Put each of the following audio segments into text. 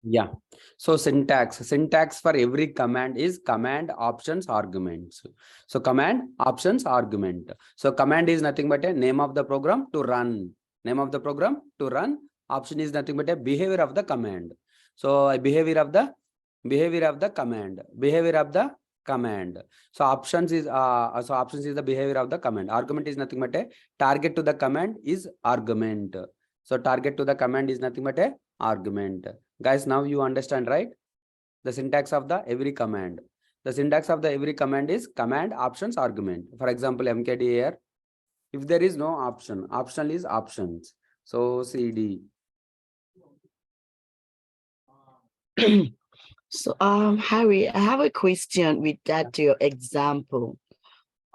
Yeah. So syntax for every command is command options arguments. So command options argument. So command is nothing but a name of the program to run. Name of the program to run. Option is nothing but a behavior of the command. So a behavior of the command. Behavior of the command. So options is the behavior of the command. Argument is nothing but a target to the command is argument. So target to the command is nothing but a argument. Guys, now you understand, right? The syntax of the every command. The syntax of the every command is command options argument. For example, mkdir. If there is no option, optional is options. So cd. So Harry, I have a question with that to your example.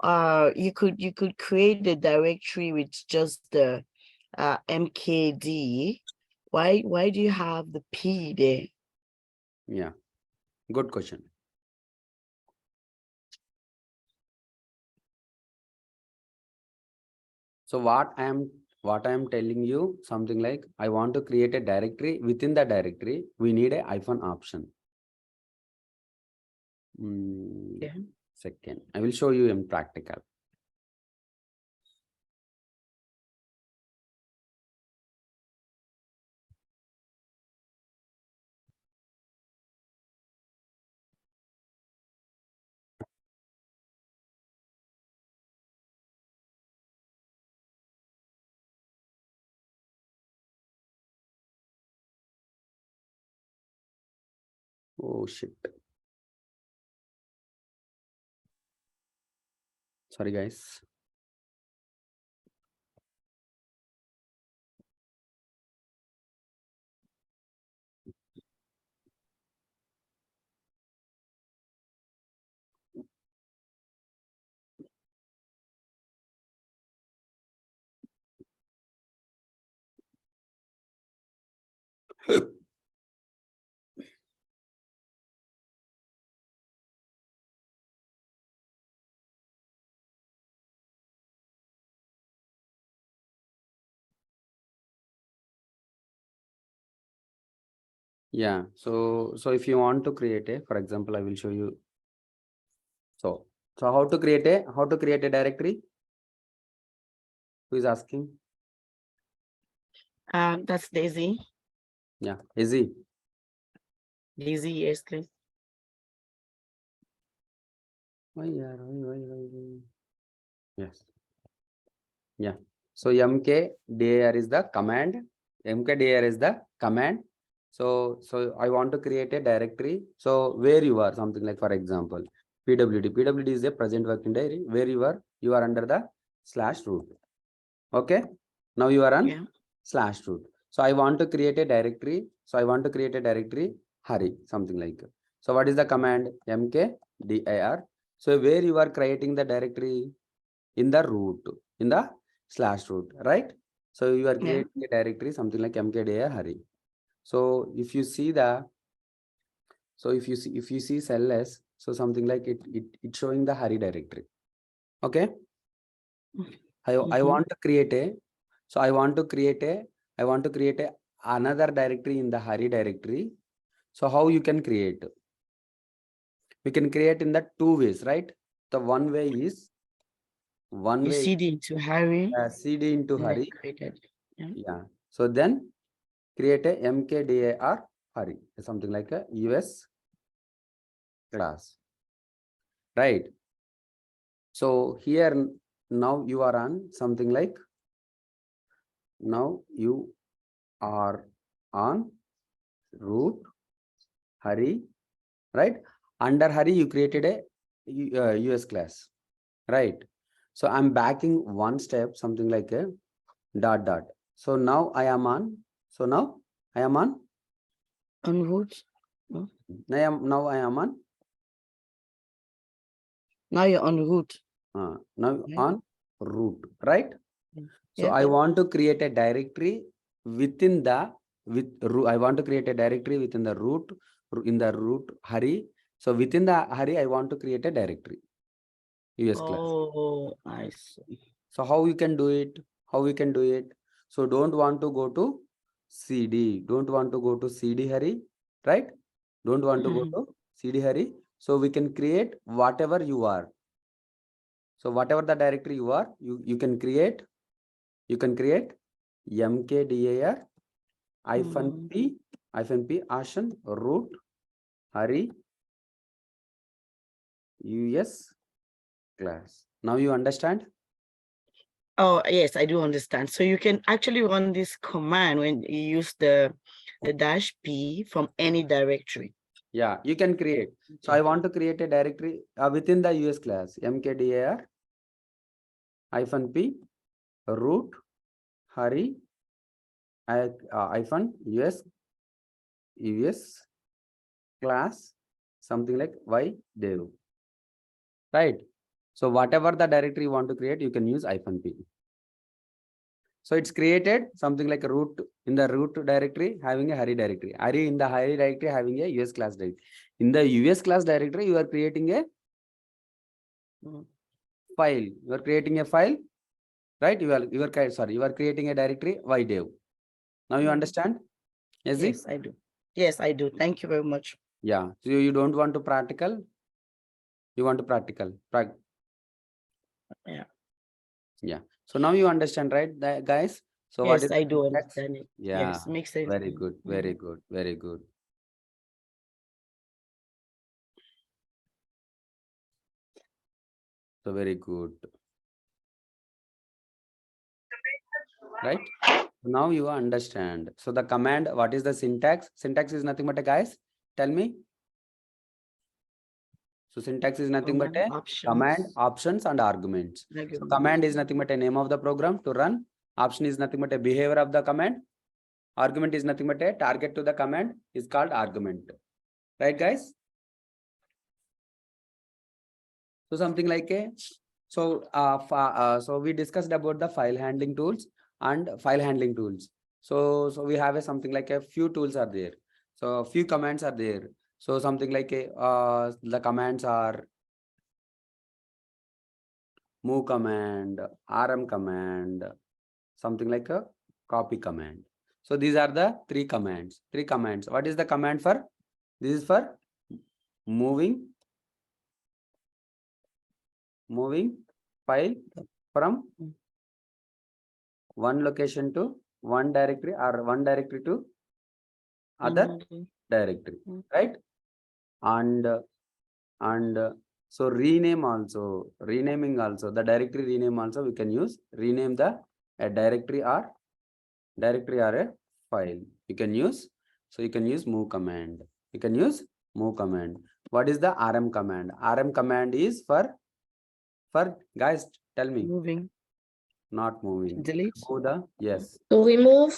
You could create a directory with just the mkd. Why do you have the p there? Yeah, good question. So what I am telling you, something like I want to create a directory. Within the directory, we need a hyphen option. Yeah. Second, I will show you in practical. Oh shit. Sorry, guys. Yeah, so if you want to create a, for example, I will show you. So how to create a directory? Who is asking? That's Daisy. Yeah, easy. Daisy, yes, please. Why? Yes. Yeah. So mkdir is the command. Mkdir is the command. So I want to create a directory. So where you are, something like, for example, pwd. Pwd is a present working directory where you are under the /root. Okay. Now you are on /root. So I want to create a directory. So I want to create a directory Hari, something like. So what is the command? mkdir. So where you are creating the directory? In the root, in the /root, right? So you are creating a directory, something like mkdir Hari. So if you see cell s, so something like it's showing the Hari directory. Okay. I want to create a, so I want to create a another directory in the Hari directory. So how you can create? We can create in the two ways, right? The one way is cd into Harry. cd into Hari. Yeah. So then create a mkdir Hari, something like a US class, right? So here now you are on something like, now you are on root Hari, right? Under Hari you created a US class, right? So I'm backing one step, something like a ... So now I am on. So now I am on root. now I am on. Now you're on root. Now on root, right? So Yeah. I want to create a directory within the I want to create a directory within the root, in the root Hari. So within the Hari, I want to create a directory US class. Oh, I see. So how you can do it? How we can do it? So don't want to go to CD. Don't want to go to CD Hari. right? Don't want to go Mhm. to CD hurry. So we can create whatever you are. So whatever the directory you are, you can create mkdir Mhm. -p ashen root hurry us class. Now you understand? Oh, yes, I do understand. So you can actually run this command when you use the -p from any directory. Yeah, you can create. So Okay. I want to create a directory within the US class mkdir -p root hurry us class something like y dev, right? So whatever the directory you want to create, you can use -p. So it's created something like a root in the root directory having a hurry directory. Hurry in the hurry directory having a US class directory. In the US class directory, you are creating a Mhm. file. You are creating a file, right? You are creating a directory ydev. Now you Mhm. understand? Yes, Yes, I do. Yes, I do. Thank you very much. yeah. So you don't want to practical, you want to practical. Yeah. Yeah. So now you understand, right, guys? So what Yes, is I the do syntax? understand it. Yeah, Yes, makes sense. very good, very Mhm. good, very good. So very good, right? Now you understand. So the command, what is the syntax? Syntax is nothing but a, guys, tell me. So syntax is nothing but Command a command, options, options and arguments. So arguments. command is nothing but a name of the program to run. Option is nothing but a behavior of the command. Argument is nothing but a target to the command is called argument. Right, guys? So something like a so we discussed about the file handling tools and file handling tools. So we have a something like a few tools are there. So a few commands are there. So something like a the commands are move command, rm command, something like a copy command. So these are the three commands. Three commands. What is the command for? This is for moving file from Mm. one location to one directory or one directory to other Mhm. directory, Mm. right? And so renaming also the directory rename also we can use rename the a directory or a file you can use. So you can use move command. You can use move command. What is the rm command? Rm command is for guys, tell me. Moving, Not moving. delete, Remove the, yes, To remove,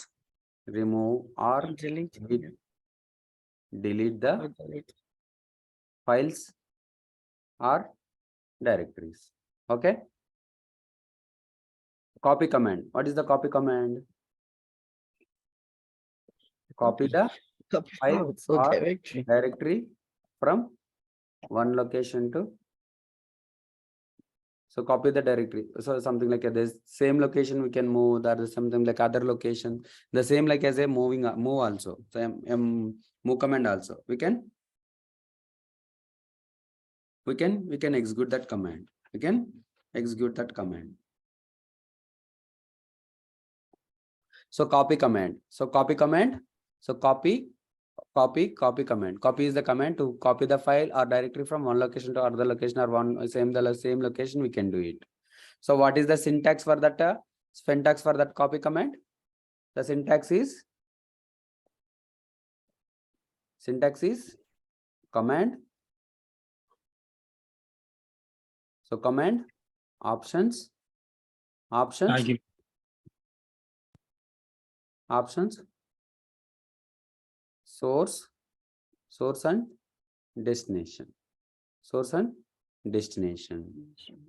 remove or delete, delete, delete the or delete. files or directories. Okay. Copy command. What is the copy command? Copy Copy, the copy file files or or directory. directory from one location to, so copy the directory. So something like this same location we can move, that is something like other location. The same like as a move also. So move command also. We can execute that command. We can execute that command. So copy command. So copy command. So copy command. Copy is the command to copy the file or directory from one location to another location or the same location we can do it. So what is the syntax for that copy command? The syntax is command. So command options Argue. source and destination. Source and destination.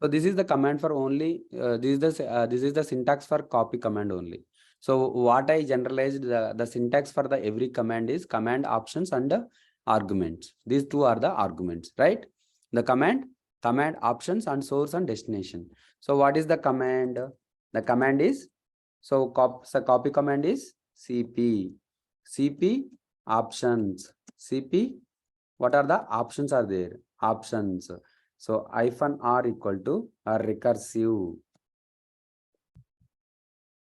So this is the command for only this is the syntax for copy command only. So what I generalized the syntax for the every command is command options and arguments. These two are the arguments, right? The command options and source and destination. So what is the command? The command is so copy command is cp options CP. What are the options are there? Options. So -r equal to a recursive.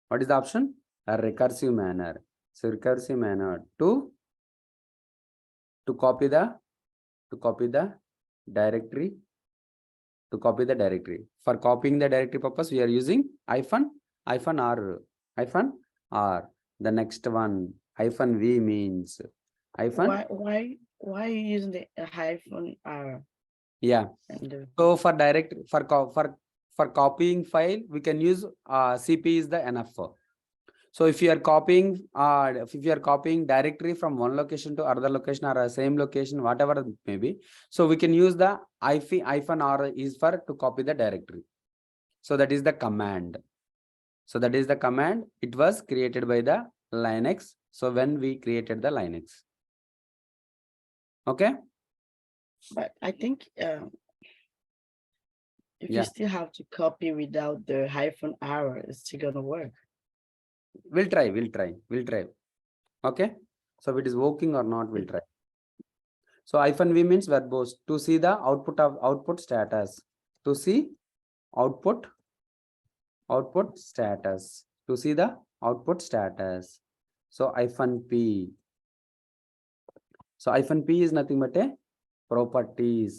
What is the option? A recursive manner. So recursive manner to copy the directory. To copy the directory. For copying the directory purpose, we are using -r. -r. The next one, -v means Why are you using the hyphen R? Yeah. So for for copying file, we can use CP is the enough. So if you are copying directory from one location to another location or a same location, whatever it may be, so we can use the -r is for to copy the directory. So that is the command. So that is the command. It was created by the Linux. So when we created the Linux. Okay. But I think if Yeah. you still have to copy without the hyphen R, it's still gonna work. We'll try. Okay. So if it is working or not, we'll try. So -v means verbose to see the output status. To see output status. To see the output status. So -p. So -p is nothing but a properties.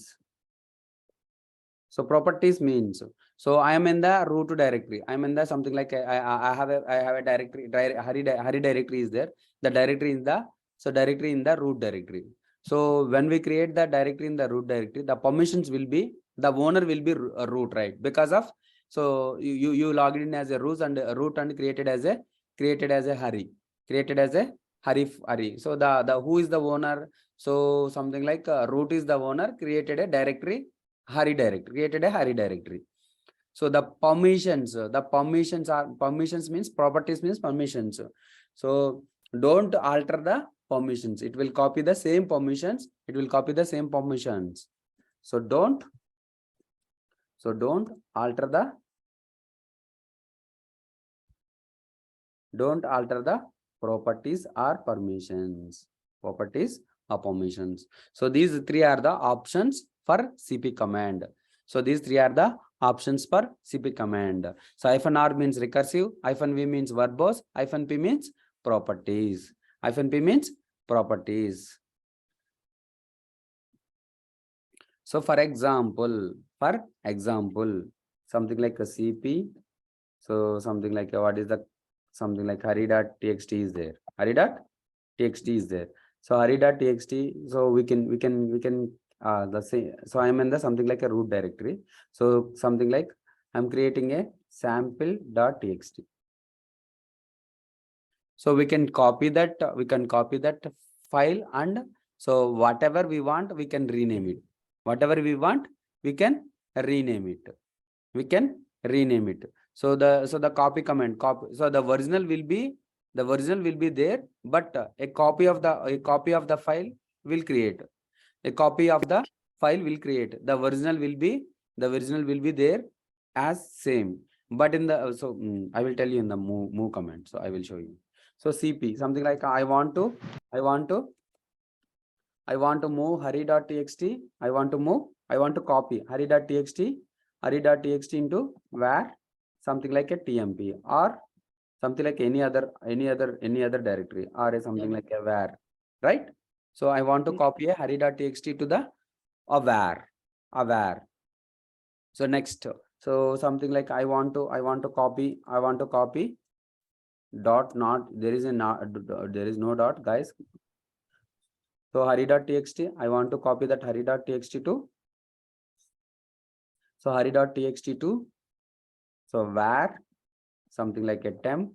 So properties means, so I am in the root directory. I am in the something like I have a directory. Hari directory is there. The directory in the directory in the root directory. So when we create the directory in the root directory, the permissions will be the owner will be root, right? Because of so you logged in as a root and created as a Hari. So the who is the owner? So something like root is the owner, created a directory. Created a Hari directory. So the permissions means properties means permissions. So don't alter the permissions. It will copy the same permissions. So don't alter the properties or permissions. So these three are the options for CP command. So these three are the options for CP command. So -r means recursive, -v means verbose, -p means properties. So for example, something like a CP. So something like what is the something like hari.txt is there. So hari.txt. So we can the same. So I'm in the something like a root directory. So something like I'm creating a sample.txt. So we can copy that. File, and so whatever we want, we can rename it. We can rename it. So the copy command. So the original will be there, but a copy of the file will create. The original will be there as same. But in the I will tell you in the move command. So I will show you. So CP something like I want to move hari.txt. I want to copy hari.txt into where something like a tmp or something like any other directory or something like a where, right? So I want to copy a hari.txt to the where. So next, so something like I want to copy dot, not there is no dot, guys. So hari.txt, I want to copy that hari.txt to. So hari.txt to. So where something like a temp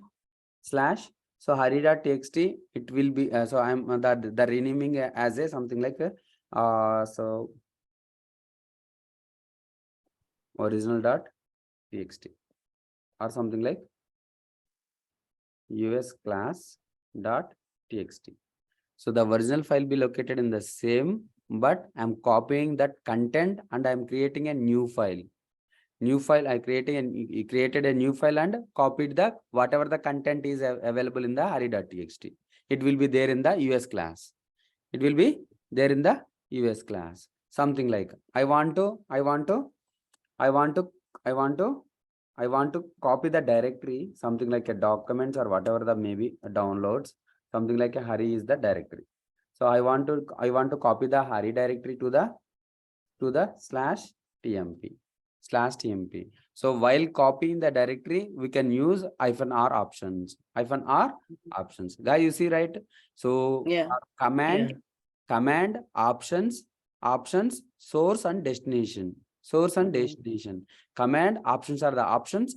slash. So hari.txt, it will be so I'm the renaming as a something like a so original.txt or something like us class.txt. So the original file be located in the same, but I'm copying that content and I'm creating a new file. I created a new file and copied the whatever the content is available in the hari.txt. It will be there in the us class. It will be there in the US class. Something like I want to copy the directory, something like a documents or whatever the maybe downloads, something like a Hari is the directory. So I want to copy the Hari directory to the /tmp. So while copying the directory, we can use -r options. Guys, you see, right? So Yeah. command options, source and destination. Command options are the options.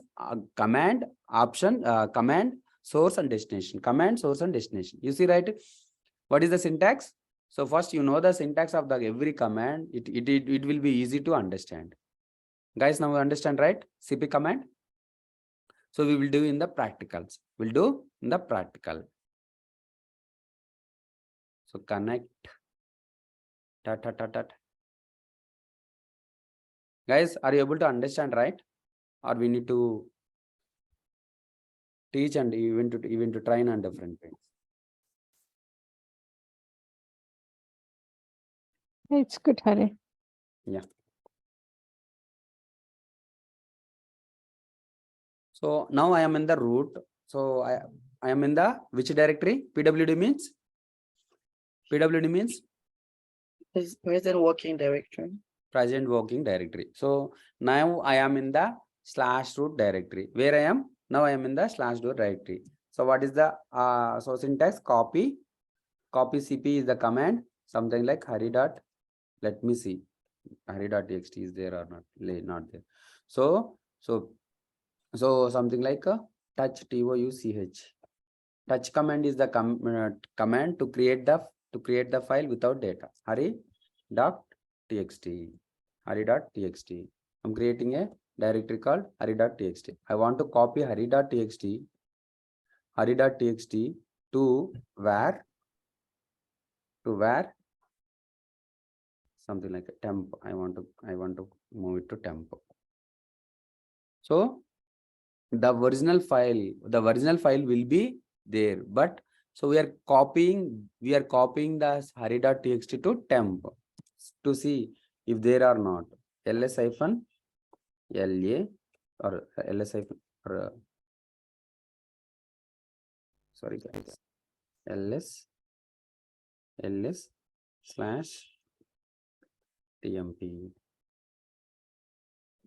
Command source and destination. Command source and destination. You see, right? What is the syntax? So first, you know the syntax of the every command. It will be easy to understand. Guys, now we understand, right? CP command. So we will do in the practicals. We'll do in the practical. So connect. Guys, are you able to understand, right? Or we need to teach and even to train on different things. It's good, Hari. Yeah. So now I am in the root. So I am in the which directory? PWD means? PWD means Present working directory. present working directory. So now I am in the /root directory. Where I am? Now I am in the /root directory. So what is the so syntax? Copy CP is the command. Something like Hari dot. Let me see. Hari.txt is there or not? Not there. So something like a touch touch. Touch command is the command to create the file without data. Hari.txt. Hari.txt. I'm creating a directory called Hari.txt. I want to copy Hari.txt to where something like a temp. I want to move it to temp. So the original file will be there, but so we are copying the Hari.txt to temp to see if there are not ls-la or ls or sorry guys, ls/tmp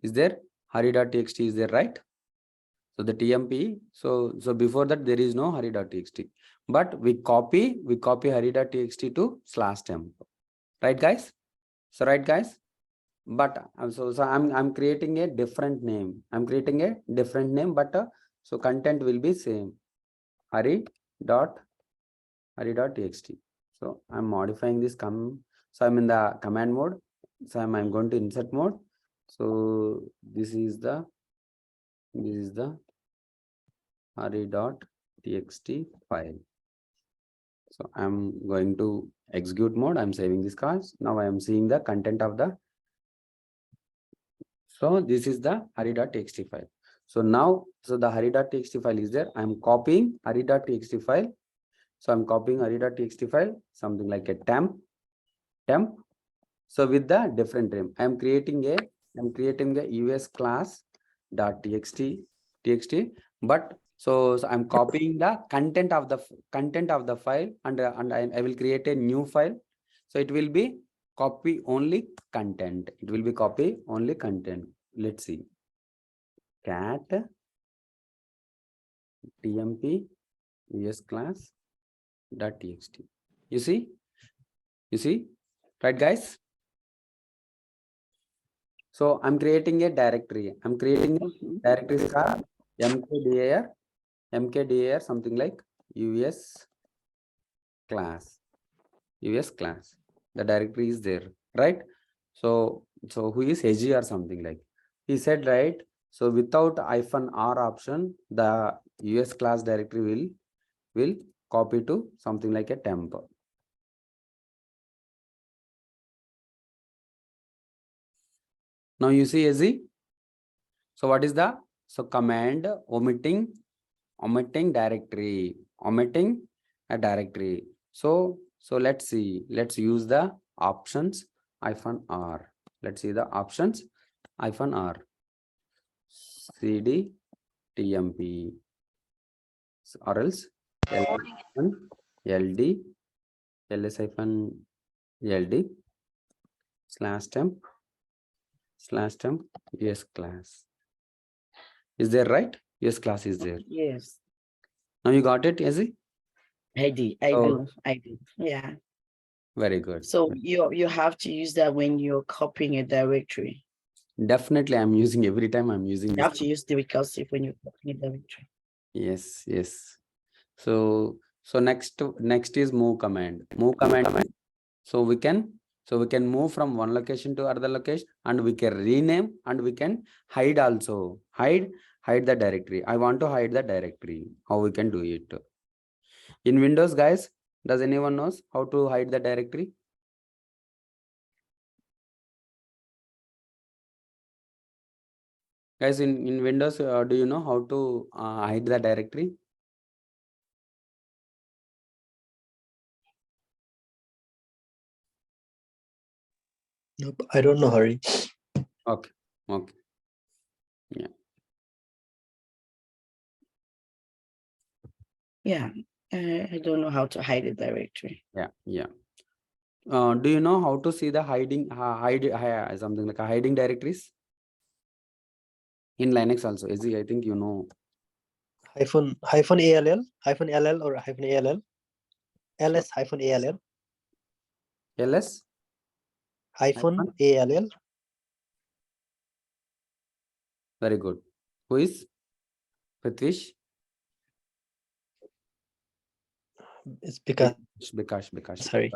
is there. Hari.txt is there, right? So the tmp, so before that there is no Hari.txt, but we copy Hari.txt to /temp, right guys? So right guys, but I'm creating a different name. But so content will be same. Hari.txt. So I'm modifying this so I'm in the command mode. So I'm going to insert mode. So this is the Hari.txt file. So I'm going to execute mode. I'm saving this class. Now I am seeing the content of the. So this is the Hari.txt file. So now, the Hari.txt file is there. I'm copying Hari.txt file. So I'm copying Hari.txt file, something like a temp. So with the different name, I'm creating a US class.txt, but so I'm copying the content of the file, and I will create a new file. So it will be copy only content. Let's see. Cat tmp US class.txt. You see, right guys? So I'm creating a directory. Called mkdir, something like US class. The directory is there, right? So who is Heji or something like? He said, right? So without -r option, the US class directory will copy to something like a temp. Now you see Heji. So what is the command omitting a directory. So So let's see. Let's use the options -R. Let's see the options -R. CD TMP or else LD LS-LD /temp US class. Is there right? US class is there. Yes, Now you got it, Izzy? I do. I do. Yeah. Very good. So you have to use that when you're copying a directory. Definitely, I'm using every time I'm using You this. have to use the recursive when you're copying a directory. Yes, yes. So next is move command. Move command. So we can move from one location to other location, and we can rename, and we can hide also. Hide the directory. I want to hide the directory. How we can do it? In Windows, guys, does anyone knows how to hide the directory? Guys, in Windows, do you know how to hide the directory? Nope, I don't know, Hari. Okay, okay. Yeah. I don't know how to hide a directory. Yeah. Do you know how to see the something like a hiding directories in Linux also? Izzy, I think you know. -all, -ll or -all, ls -all, LS -all. Very good. Who is Prithvish? It's because Bikash. sorry.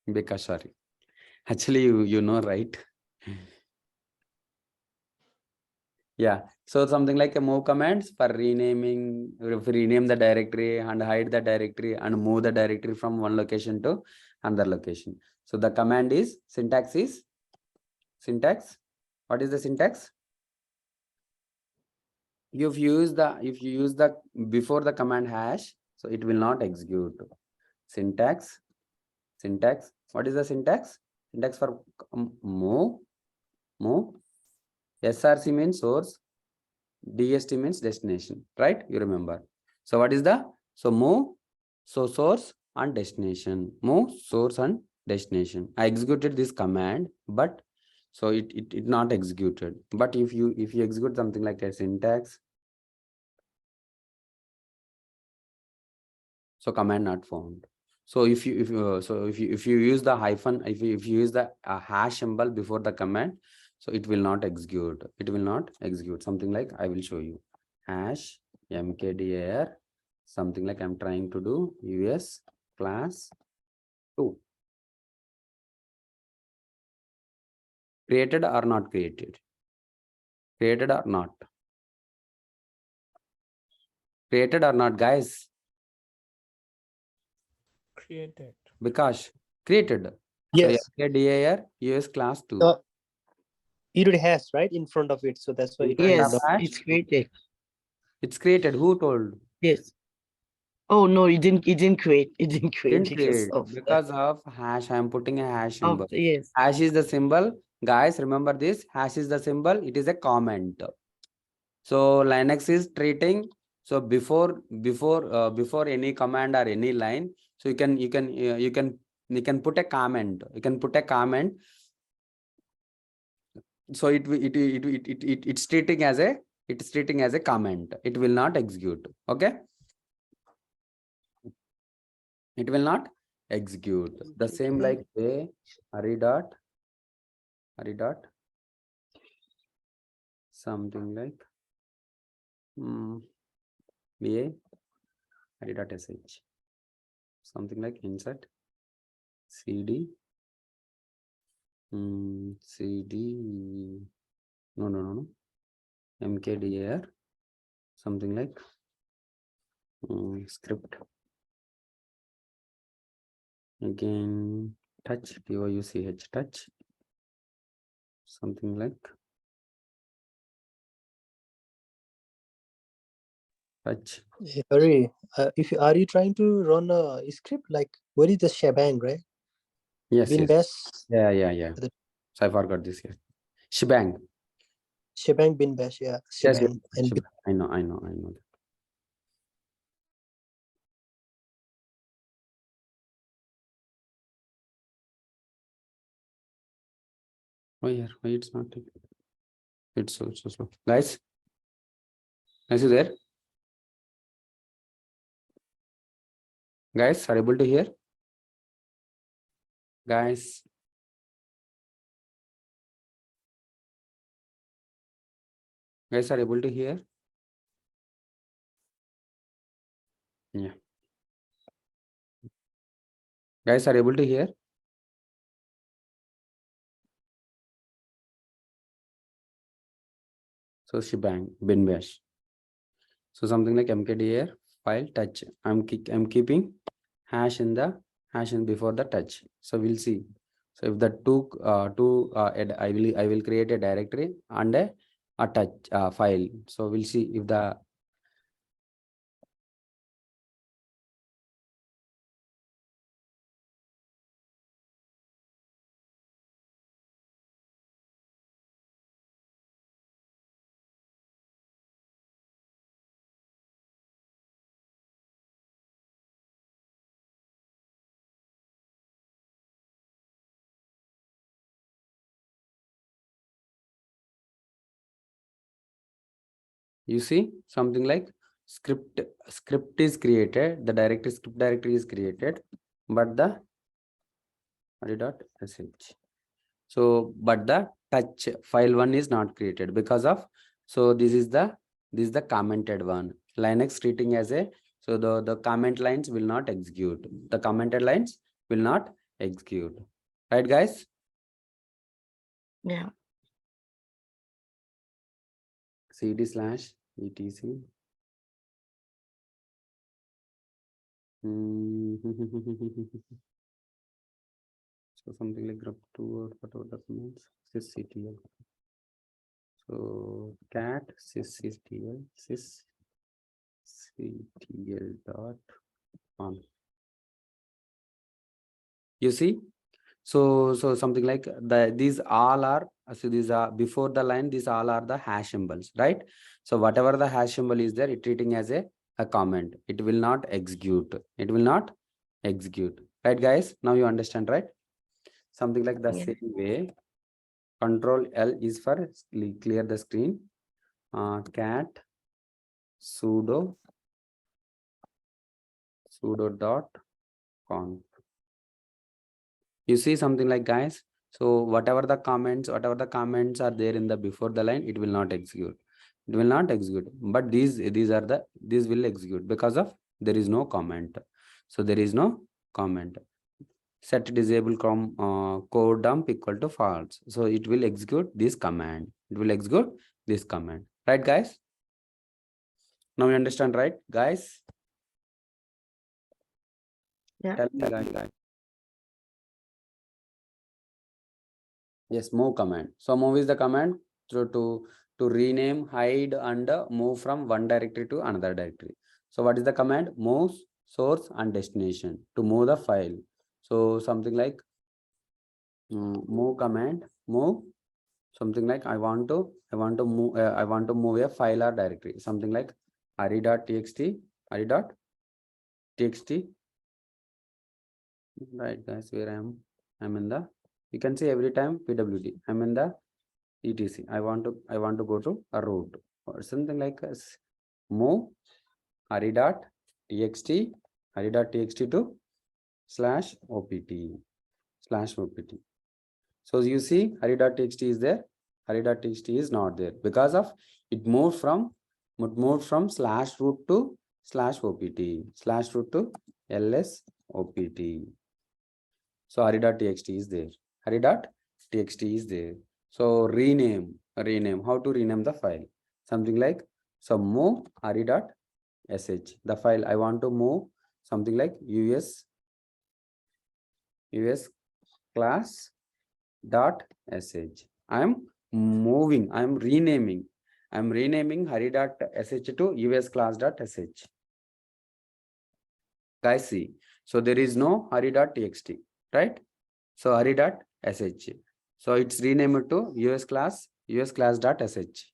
Bikash, sorry. Actually, you know, right? Yeah. So something like a move commands for renaming, rename the directory and hide the directory and move the directory from one location to another location. So the command is syntax. What is the syntax? If you use the before the command hash, so it will not execute. Syntax. What is the syntax? Syntax for move. SRC means source. DST means destination, right? You remember. So what is the move? So source and destination. Move, source and destination. I executed this command, but so it not executed. But if you execute something like a syntax, so command not found. So if you use the hyphen, if you use the hash symbol before the command, so it will not execute. Something like I will show you. Hash mkdir, something like I'm trying to do US class 2. Created or not created? Created or not? Created or not, guys? Created. Because created. Yes. So mkdir US class 2. It already has right in front of it, so that's why it Yes, not. hash? it's created. It's created. Who told? Yes. Oh no, it didn't create. It didn't create Didn't create because of hash. I am putting a hash symbol. yes. Hash is the symbol. Guys, remember this. Hash is the symbol. It is a comment. So Linux is treating. So before any command or any line, so you can put a comment. You can put a comment. So it's treating as a comment. It will not execute. Okay. It will not execute. The same like a Hari dot something like va Hari dot sh, something like insert cd cd no mkdir, something like script again touch touch, something like touch. Hari, are you trying to run a script like What is the shebang, right? Yes, Bin yes. bash, Yeah. The- So I forgot this here. Shebang. shebang, bin bash, yeah, Yes, shebang. And shebang. I know. Why here? Why it's not taking? It's so slow. Guys, you there? Guys, are able to hear? Guys. Guys are able to hear? Yeah. Guys are able to hear? So shebang, bin bash. So something like mkdir file touch. I'm keeping hash in before the touch. So we'll see. So if the I will create a directory and a touch file. So we'll see if the you see something like script is created, the script directory is created, but the .sh. So but the touch file one is not created because of, so this is the commented one. Linux treating as a, so the comment lines will not execute, the commented lines will not execute, right guys? Yeah. cd/etc. So something like grub2 or whatever documents sysctl. So cat sysctl sysctl.com. You see, so something like these all are, so these are before the line, these all are the hash symbols, right? So whatever the hash symbol is there, it treating as a comment, it will not execute, right guys? Now you understand, right? Something like the Yeah. same way, control L is for clear the screen. Cat sudo dot conf. You see something like, guys, so whatever the comments are there in the before the line, it will not execute, but these will execute because of there is no comment. So there is no comment. Set disable code dump equal to false, so it will execute this command, right guys? Now you understand, right guys? Yeah. Tell me, guys. Yes, move command. So move is the command to rename, hide, and move from one directory to another directory. So what is the command? Move source and destination to move the file. So something like move command, move something like I want to move a file or directory. Something like ari.txt, right guys, where I'm in the, you can see every time pwd, I'm in the etc. I want to go to a root or something like this. Move ari.txt to /opt. So you see ari.txt is there, ari.txt is not there because of it moved from /root to /opt. So ari.txt is there. So rename. How to rename the file? Something like, so move ari.sh. The file I want to move something like us class dot sh. I am renaming hari.sh to us class dot sh. Guys, see. So there is no hari.txt, right? So hari.sh. So it's renamed to us class.sh.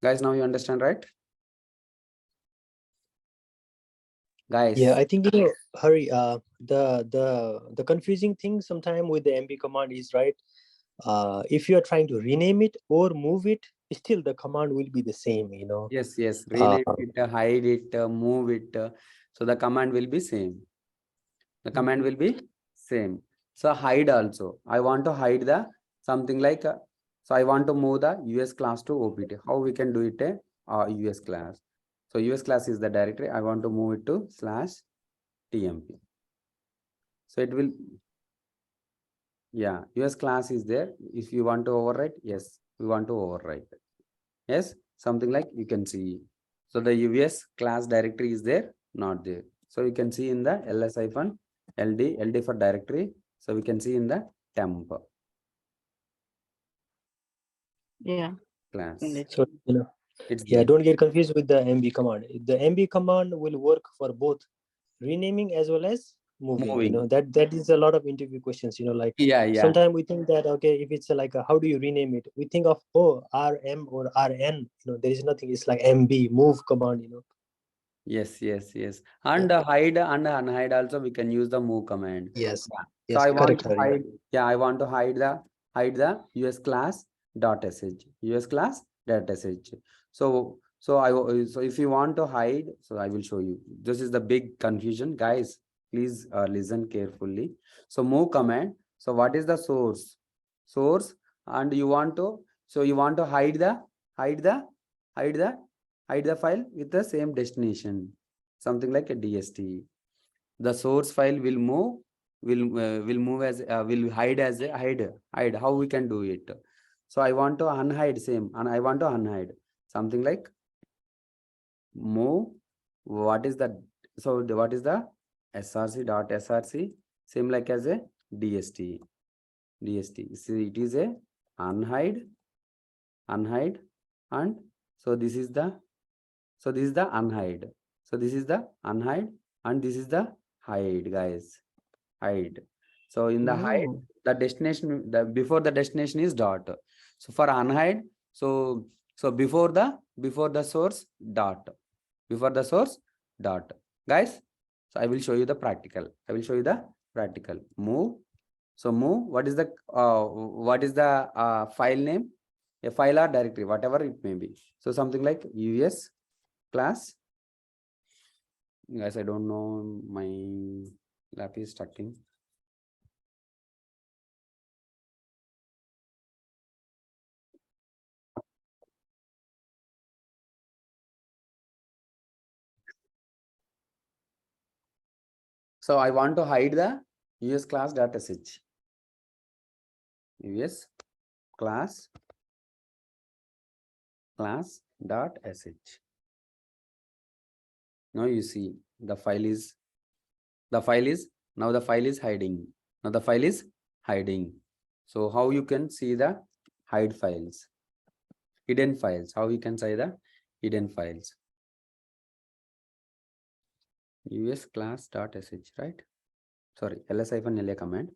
Guys, now you understand, right? Guys. Yeah, I think Hari, the confusing thing sometime with the MB command is, right, if you are trying to rename it or move it, still the command will be the same, Yes, rename it, hide it, move it. So the command will be same. The command will be same. So hide also. I want to hide the something like, so I want to move the US class to OPT. How we can do it? US class. So US class is the directory. I want to move it to /tmp. So it will, yeah, US class is there. If you want to overwrite, yes, we want to overwrite. Yes, something like you can see. So the US class directory is there, not there. So you can see in the ls-ld for directory. So we can see in the temp Yeah. class. So, It's yeah, there. don't get confused with the MB command. The MB command will work for both renaming as well as moving. That is a lot of interview questions, like Yeah. sometimes we think that, okay, if it's like how do you rename it, we think of RM or RN, there is nothing. It's like MB move command. Yes. And hide and unhide also we can use the move command. Yes. Yeah. So Yes, I want correct, to Hari. hide. Yeah, I want to hide the US class dot sh. US class dot sh. So so if you want to hide, so I will show you. This is the big confusion, guys. Please listen carefully. So move command. So what is the source? Source, and you want to, so you want to hide the file with the same destination, something like a DST. The source file will move, will move as will hide as a hide. How we can do it? So I want to unhide same, and I want to unhide something like move. What is the, so what is the src.src, same like as a DST. See, it is a unhide, and so this is the, so this is the unhide. So this is the unhide, and this is the hide, guys. Hide. So in the hide, Oh. the destination, the before the destination is dot. So for unhide, so before the source dot. Before the source dot. Guys, so I will show you the practical. Move. So move. What is the file name? A file or directory, whatever it may be. So something like US class. Guys, I don't know, my lap is stucking. So I want to hide the US class.sh. US class.sh. Now you see the file is now the file is hiding. Now the file is hiding. So how you can see the hide files, hidden files? How you can say the hidden files? US class.sh, right? Sorry, ls-la command.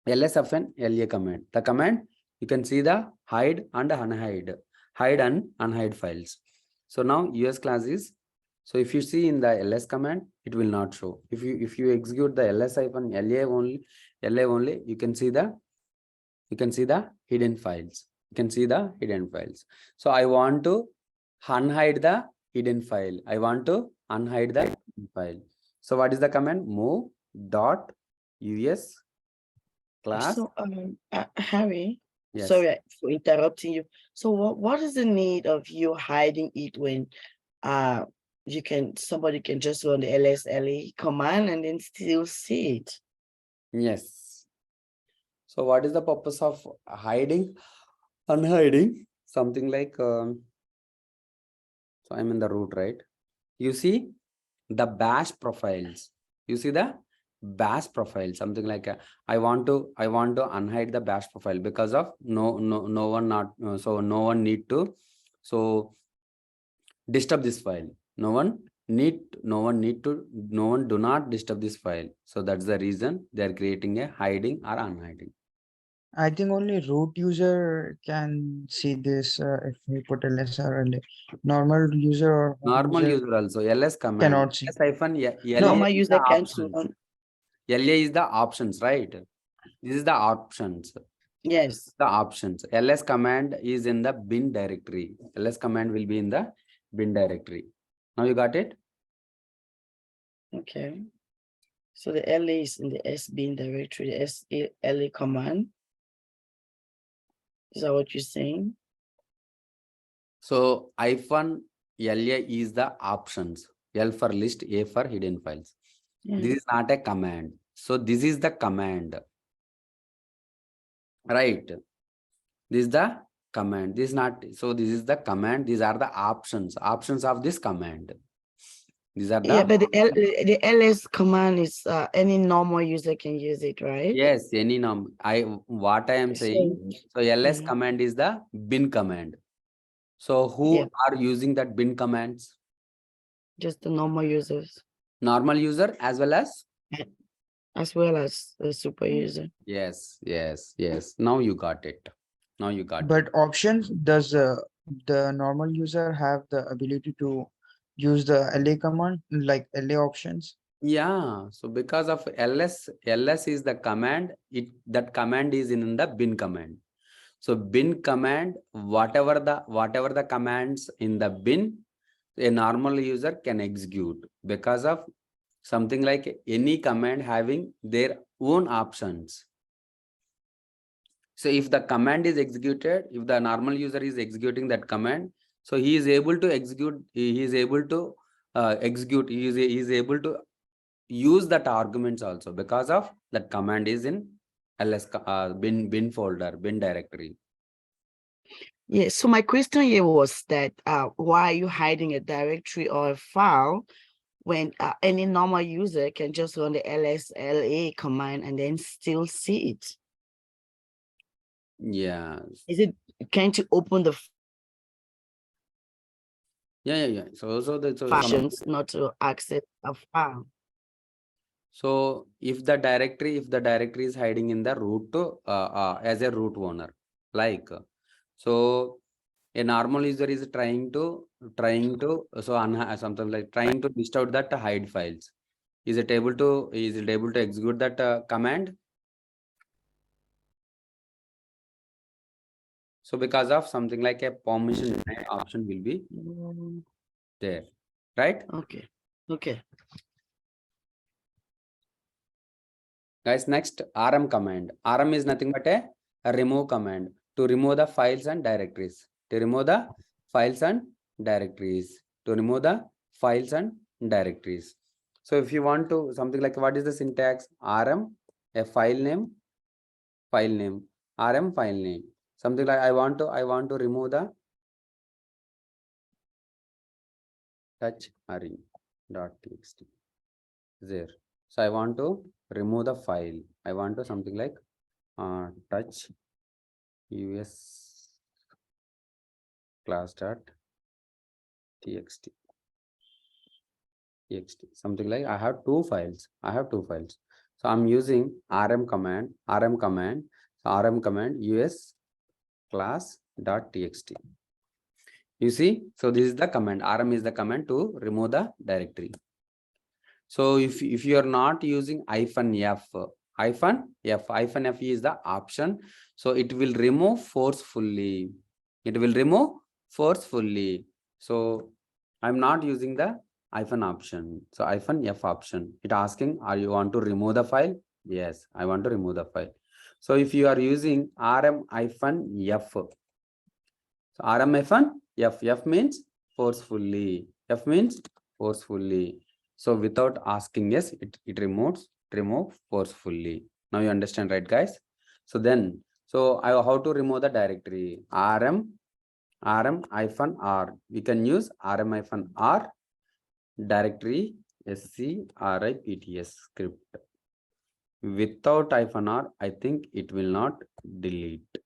ls-la command. The command, you can see the hide and unhide files. So now US class is, so if you see in the ls command, it will not show. If you execute the ls-la only, you can see the hidden files. So I want to unhide the hidden file. So what is the command? Move dot US class. So, Harry, Yes. sorry for interrupting you. So what is the need of you hiding it when somebody can just run the LSLA command and then still see it? Yes. So what is the purpose of hiding, unhiding? Something like, so I'm in the root, right? You see the bash profiles. Something like I want to unhide the bash profile because of no one need to so disturb this file. No one no one do not disturb this file. So that's the reason they are creating a hiding or unhiding. I think only root user can see this if we put ls or LA. Normal user or home Normal user also ls command. cannot see. ls hyphen LA Normal is user the can options. run. LA is the options, right? This is the options. Yes. The options. ls command is in the bin directory. ls command will be in the bin directory. Now you got it? Okay. So the LA is in the SBin directory, the LA command. Is that what you're saying? So hyphen LA is the options. L for list, A for hidden files. Yeah. This is not a command. So this is the command. Right. This is the command. This is not. So this is the command. These are the options. Options of this command. These are the. Yeah, but the ls command is any normal user can use it, right? Yes, any num. What I am saying. So ls Mhm. command is the bin command. So who Yeah. are using that bin commands? Just the normal users Normal user as well as. as well as the super user. Yes, yes, yes. Now you got it. Now you got it. But options, does the normal user have the ability to use the LA command, like LA options? Yeah. So because of ls is the command. That command is in the bin command. So bin command, whatever the commands in the bin, a normal user can execute because of something like any command having their own options. So if the command is executed, if the normal user is executing that command, so he is able to execute, he is able to execute, he is able to use that arguments also because of that command is in ls bin folder, bin directory. Yeah, so my question here was that why are you hiding a directory or a file when any normal user can just run the lsla command and then still see it? Yeah. Is it, can't you open the Yeah. So functions not to access a file? so if the directory is hiding in the root as a root owner, like so a normal user is trying to something like trying to list out that hide files. Is it able to execute that command? So because of something like a permission denied option will be Mm, there, right? okay. Guys, next rm command. Rm is nothing but a remove command to remove the files and directories. To remove the files and directories. To remove the files and directories. So if you want to something like what is the syntax? Rm, a file name, rm file name. Something like I want to remove the touch .txt there. So I want to remove the file. I want to something like touch us class.txt something like I have two files. So I'm using rm command us class.txt. You see, so this is the command. Rm is the command to remove the directory. So if you are not using -f is the option. So it will remove forcefully. So I'm not using the option. So -f option. It asking, are you want to remove the file? Yes, I want to remove the file. So if you are using rm-f, so rm-f means forcefully. F means forcefully. So without asking, yes, it remove forcefully. Now you understand, right, guys? So then, how to remove the directory? rm-r. We can use rm-r directory scripts script. Without -r, I think it will not delete.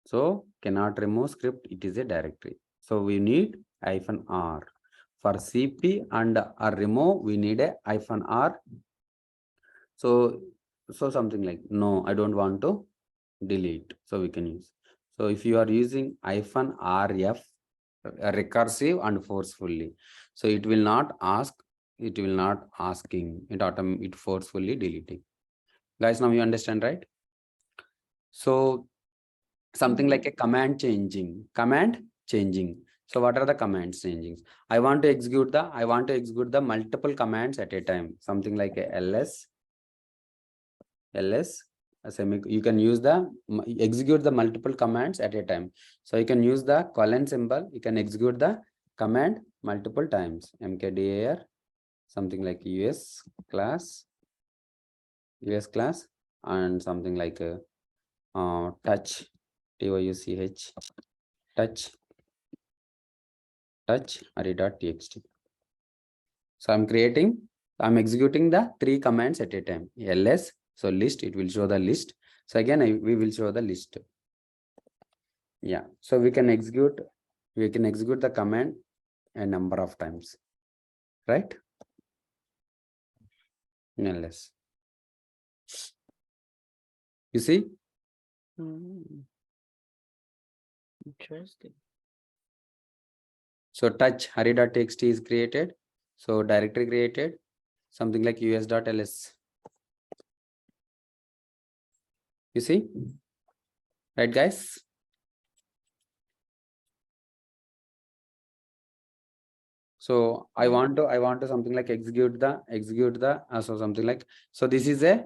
So cannot remove script, it is a directory. So we need -r. For CP and remove, we need a -r. So something like, no, I don't want to delete. So we can use. So if you are using -rf, recursive and forcefully, so it will not ask, it will not asking, it forcefully deleting. Guys, now you understand, right? So something like a command changing. So what are the commands changing? I want to execute the multiple commands at a time. Something like a ls, you can use the execute the multiple commands at a time. So you can use the colon symbol. You can execute the command multiple times. mkdir, something like us class, and something like a touch, touch, array.txt. So I'm executing the 3 commands at a time. ls, so list, it will show the list. So again, we will show the list. Yeah, so we can execute the command a number of times, right? ls. You see? Interesting. So touch array.txt is created. So directory created, something like us.ls. You see? Right, guys? So I want to something like execute the so something like, so this is the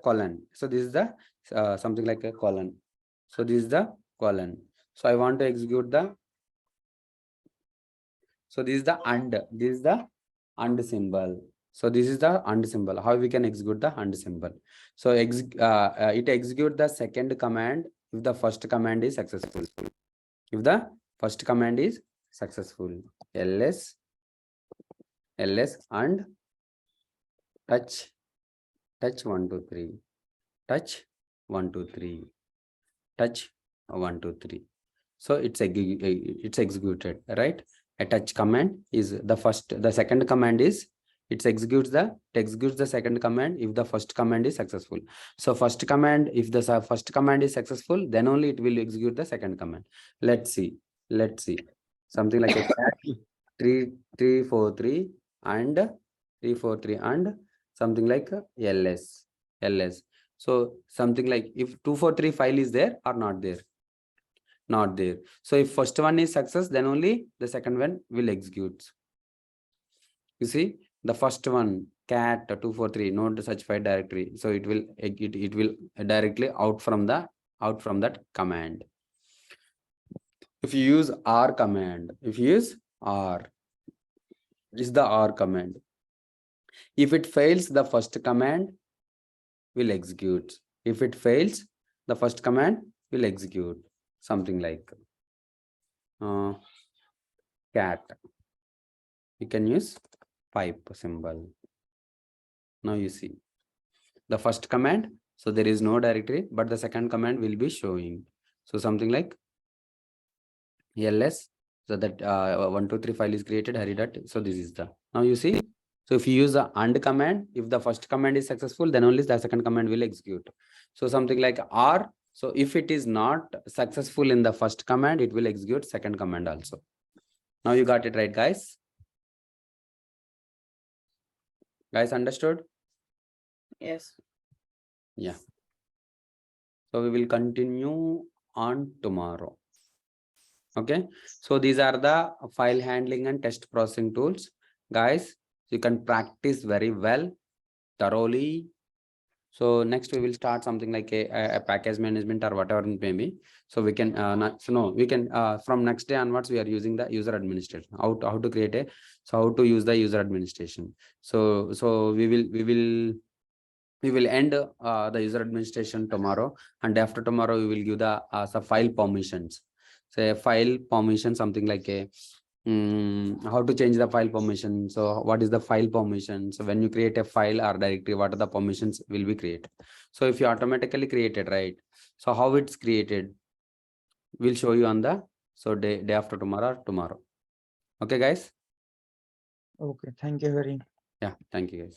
colon. So this is the something like a colon. So this is the colon. So I want to execute the, so this is the and symbol. So this is the and symbol. How we can execute the and symbol? So it execute the second command if the first command is successful. If the first command is successful, ls and touch 1 2 3, touch 1 2 3, touch 1 2 3. So it's executed, right? A touch command is the second command is it executes the second command if the first command is successful. So first command, if the first command is successful, then only it will execute the second command. Let's see something like a cat 343 and 343 and something like ls. So something like if 243 file is there or not there, not there. So if first one is success, then only the second one will execute. You see, the first one cat 243 not such file directory, so it will directly out from that command. If you use r command, is the r command. If it fails, the first command will execute. If it fails, the first command will execute. Something like cat. You can use pipe symbol. Now you see the first command. So there is no directory, but the second command will be showing. So something like ls. So that 1 2 3 file is created. So this is the, now you see. So if you use the and command, if the first command is successful, then only the second command will execute. So something like r. So if it is not successful in the first command, it will execute second command also. Now you got it right, guys? Guys, understood? Yes. Yeah. So we will continue on tomorrow. Okay. So these are the file handling and test processing tools. Guys, you can practice very well, thoroughly. So next we will start something like a package management or whatever it may be. So we can from next day onwards, we are using the user administration. How to create how to use the user administration. So we will end the user administration tomorrow, and after tomorrow we will give the file permissions. Say file permission, something like a how to change the file permission. So what is the file permission? So when you create a file or directory, what are the permissions will be created? So if you automatically created, right? So how it's created, we'll show you on the day after tomorrow or tomorrow. Okay, guys. Okay, thank you very. Yeah, thank you, guys.